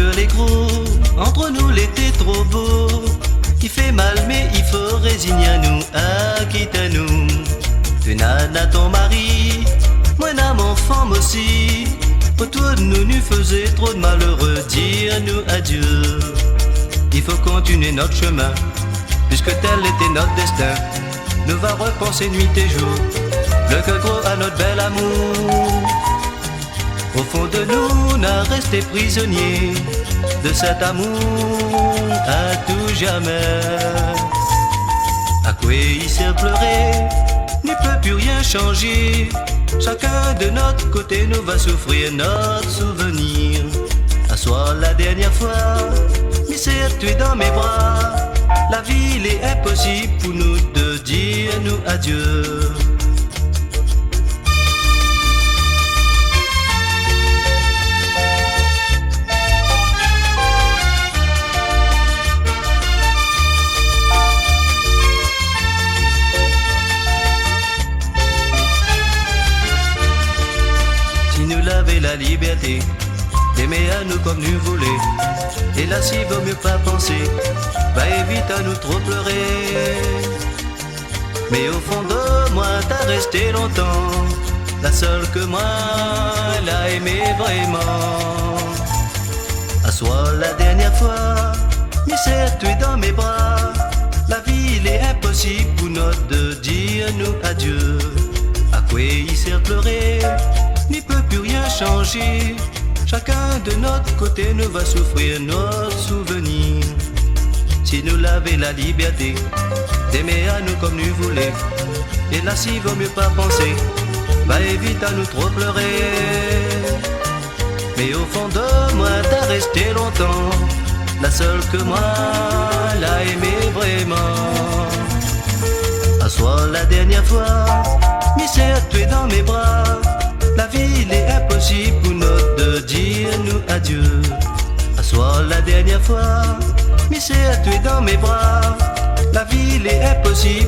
que les gros, entre nous l'été trop beau. Il fait mal mais il faut résigner à nous, à quitter nous. Tu n'as ton mari, moi n'a mon femme aussi. Autour de nous nous faisait trop de malheureux, dire-nous adieu. Il faut continuer notre chemin, puisque tel était notre destin. Nous va repenser nuit et jour, le cœur gros à notre bel amour. Au fond de nous, on a resté prisonnier de cet amour à tout jamais. À quoi il sert pleurer, ne peut plus rien changer. Chacun de notre côté nous va souffrir notre souvenir. À soir la dernière fois, mais serre-toi dans mes bras. La vie il est impossible pour nous de dire nous adieu. Si nous l'avait la liberté d'aimer à nous comme nous voulons, et là s'il vaut mieux pas penser, bah évite à nous trop pleurer. Mais au fond de moi t'as resté longtemps, la seule que moi l'a aimé vraiment. À soir la dernière fois, mais serre-toi dans mes bras. La vie il est impossible pour nous de dire nous adieu. À quoi il sert pleurer, n'y peut plus rien changer. Chacun de notre côté nous va souffrir notre souvenir. Si nous l'avait la liberté d'aimer à nous comme nous voulons, et là s'il vaut mieux pas penser, bah évite à nous trop pleurer. Mais au fond de moi t'as resté longtemps, la seule que moi l'a aimé vraiment. À soir la dernière fois, mais serre-toi dans mes bras. La vie il est impossible pour nous de dire nous adieu. À soir la dernière fois, mais serre-toi dans mes bras. La vie il est impossible